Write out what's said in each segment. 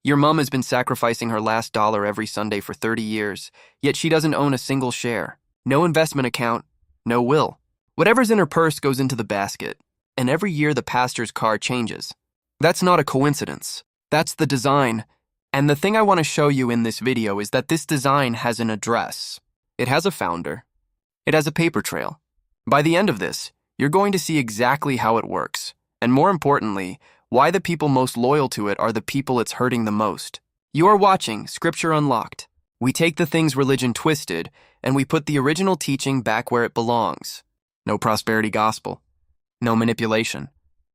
Your mom has been sacrificing her last dollar every Sunday for 30 years, yet she doesn't own a single share. No investment account, no will. Whatever's in her purse goes into the basket, and every year the pastor's car changes. That's not a coincidence. That's the design. And the thing I want to show you in this video is that this design has an address. It has a founder. It has a paper trail. By the end of this, you're going to see exactly how it works, and more importantly, why the people most loyal to it are the people it's hurting the most. You are watching Scripture Unlocked. We take the things religion twisted, and we put the original teaching back where it belongs. No prosperity gospel. No manipulation.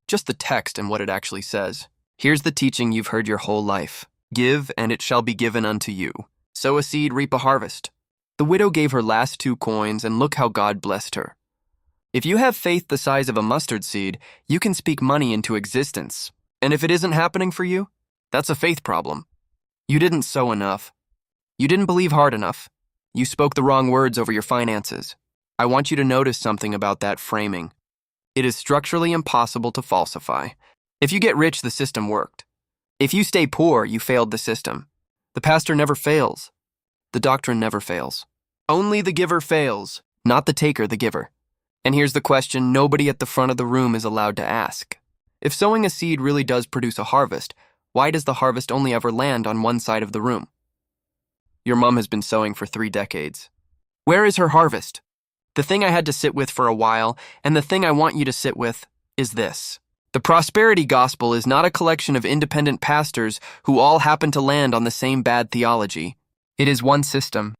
Just the text and what it actually says. Here's the teaching you've heard your whole life. Give, and it shall be given unto you. Sow a seed, reap a harvest. The widow gave her last 2 coins, and look how God blessed her. If you have faith the size of a mustard seed, you can speak money into existence. And if it isn't happening for you, that's a faith problem. You didn't sow enough. You didn't believe hard enough. You spoke the wrong words over your finances. I want you to notice something about that framing. It is structurally impossible to falsify. If you get rich, the system worked. If you stay poor, you failed the system. The pastor never fails. The doctrine never fails. Only the giver fails, not the taker, the giver. And here's the question nobody at the front of the room is allowed to ask. If sowing a seed really does produce a harvest, why does the harvest only ever land on one side of the room? Your mom has been sowing for 3 decades. Where is her harvest? The thing I had to sit with for a while, and the thing I want you to sit with, is this. The prosperity gospel is not a collection of independent pastors who all happen to land on the same bad theology. It is one system.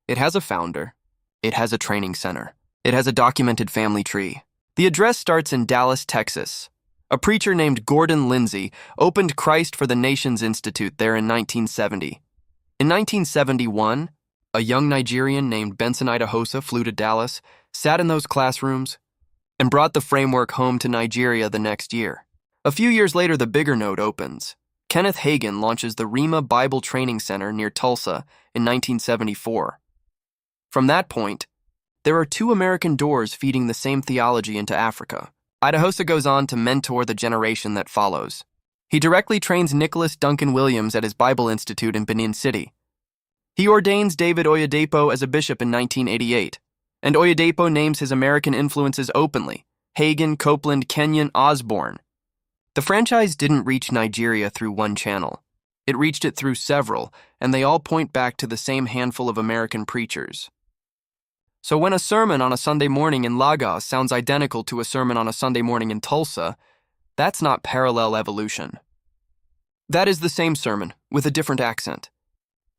It has a founder. It has a training center. It has a documented family tree. The address starts in Dallas, Texas. A preacher named Gordon Lindsay opened Christ for the Nations Institute there in 1970. In 1971, a young Nigerian named Benson Idahosa flew to Dallas, sat in those classrooms, and brought the framework home to Nigeria the next year. A few years later, the bigger node opens. Kenneth Hagin launches the Rhema Bible Training Center near Tulsa in 1974. From that point, there are 2 American doors feeding the same theology into Africa. Idahosa goes on to mentor the generation that follows. He directly trains Nicholas Duncan Williams at his Bible Institute in Benin City. He ordains David Oyedepo as a bishop in 1988, and Oyedepo names his American influences openly: Hagin, Copeland, Kenyon, Osborne. The franchise didn't reach Nigeria through one channel. It reached it through several, and they all point back to the same handful of American preachers. So when a sermon on a Sunday morning in Lagos sounds identical to a sermon on a Sunday morning in Tulsa, that's not parallel evolution. That is the same sermon, with a different accent.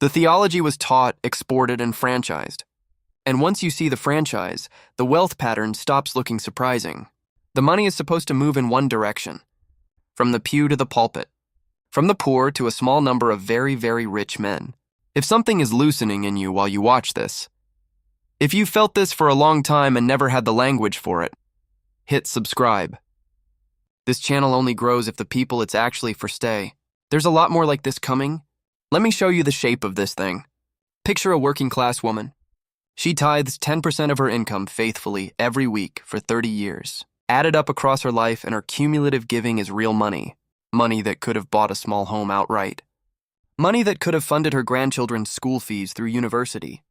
The theology was taught, exported, and franchised. And once you see the franchise, the wealth pattern stops looking surprising. The money is supposed to move in one direction, from the pew to the pulpit, from the poor to a small number of very, very rich men. If something is loosening in you while you watch this, if you've felt this for a long time and never had the language for it, hit subscribe. This channel only grows if the people it's actually for stay. There's a lot more like this coming. Let me show you the shape of this thing. Picture a working class woman. She tithes 10% of her income faithfully every week for 30 years. Added up across her life, and her cumulative giving is real money. Money that could have bought a small home outright. Money that could have funded her grandchildren's school fees through university.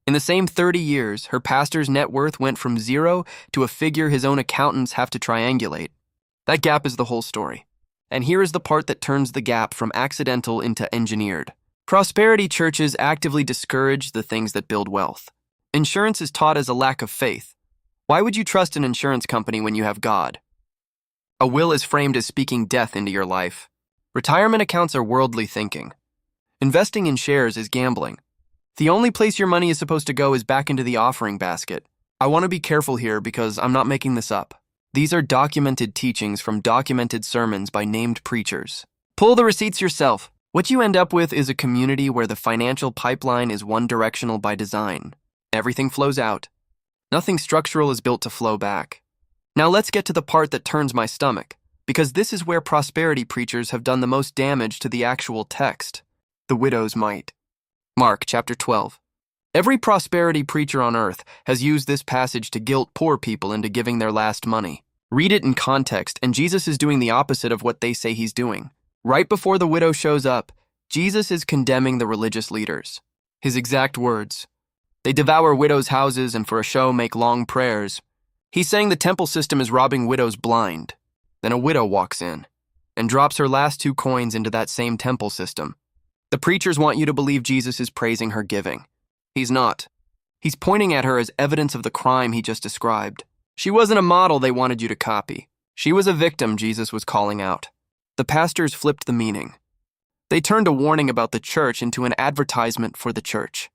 In the same 30 years, her pastor's net worth went from 0 to a figure his own accountants have to triangulate. That gap is the whole story. And here is the part that turns the gap from accidental into engineered. Prosperity churches actively discourage the things that build wealth. Insurance is taught as a lack of faith. Why would you trust an insurance company when you have God? A will is framed as speaking death into your life. Retirement accounts are worldly thinking. Investing in shares is gambling. The only place your money is supposed to go is back into the offering basket. I want to be careful here because I'm not making this up. These are documented teachings from documented sermons by named preachers. Pull the receipts yourself. What you end up with is a community where the financial pipeline is one-directional by design. Everything flows out. Nothing structural is built to flow back. Now let's get to the part that turns my stomach, because this is where prosperity preachers have done the most damage to the actual text. The widow's mite. Mark chapter 12. Every prosperity preacher on earth has used this passage to guilt poor people into giving their last money. Read it in context, and Jesus is doing the opposite of what they say he's doing. Right before the widow shows up, Jesus is condemning the religious leaders. His exact words: "They devour widows' houses and for a show make long prayers." He's saying the temple system is robbing widows blind. Then a widow walks in and drops her last 2 coins into that same temple system. The preachers want you to believe Jesus is praising her giving. He's not. He's pointing at her as evidence of the crime he just described. She wasn't a model they wanted you to copy. She was a victim Jesus was calling out. The pastors flipped the meaning. They turned a warning about the church into an advertisement for the church.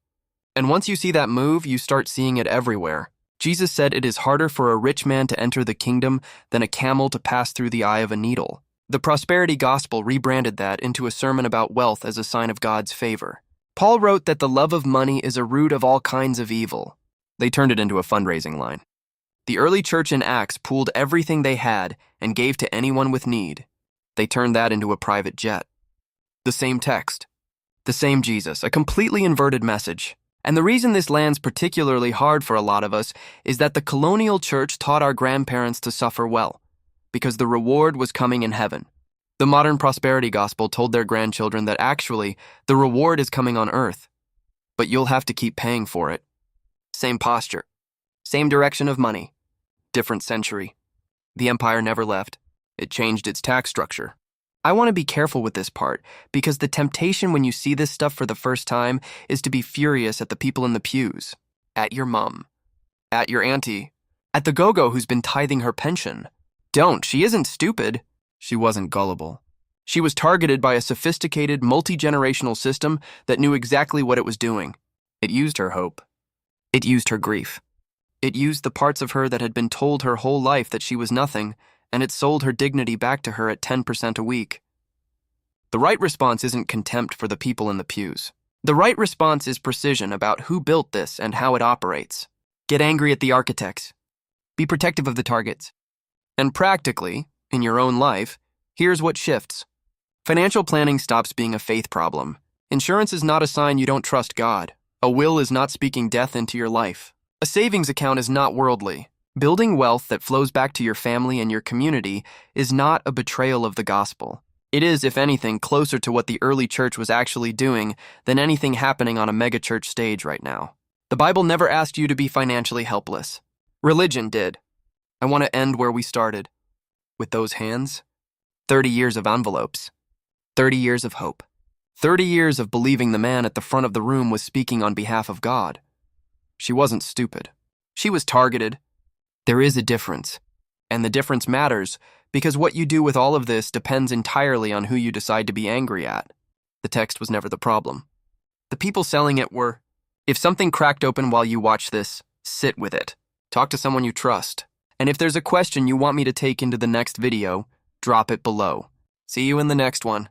And once you see that move, you start seeing it everywhere. Jesus said it is harder for a rich man to enter the kingdom than a camel to pass through the eye of a needle. The prosperity gospel rebranded that into a sermon about wealth as a sign of God's favor. Paul wrote that the love of money is a root of all kinds of evil. They turned it into a fundraising line. The early church in Acts pooled everything they had and gave to anyone with need. They turned that into a private jet. The same text, the same Jesus, a completely inverted message. And the reason this lands particularly hard for a lot of us is that the colonial church taught our grandparents to suffer well, because the reward was coming in heaven. The modern prosperity gospel told their grandchildren that actually the reward is coming on earth, but you'll have to keep paying for it. Same posture, same direction of money, different century. The empire never left. It changed its tax structure. I want to be careful with this part, because the temptation when you see this stuff for the first time is to be furious at the people in the pews, at your mom, at your auntie, at the go-go who's been tithing her pension. Don't. She isn't stupid. She wasn't gullible. She was targeted by a sophisticated, multi-generational system that knew exactly what it was doing. It used her hope. It used her grief. It used the parts of her that had been told her whole life that she was nothing, and it sold her dignity back to her at 10% a week. The right response isn't contempt for the people in the pews. The right response is precision about who built this and how it operates. Get angry at the architects. Be protective of the targets. And practically, in your own life, here's what shifts. Financial planning stops being a faith problem. Insurance is not a sign you don't trust God. A will is not speaking death into your life. A savings account is not worldly. Building wealth that flows back to your family and your community is not a betrayal of the gospel. It is, if anything, closer to what the early church was actually doing than anything happening on a megachurch stage right now. The Bible never asked you to be financially helpless. Religion did. I want to end where we started. With those hands, 30 years of envelopes, 30 years of hope, 30 years of believing the man at the front of the room was speaking on behalf of God. She wasn't stupid. She was targeted. There is a difference, and the difference matters because what you do with all of this depends entirely on who you decide to be angry at. The text was never the problem. The people selling it were. If something cracked open while you watch this, sit with it. Talk to someone you trust. And if there's a question you want me to take into the next video, drop it below. See you in the next one.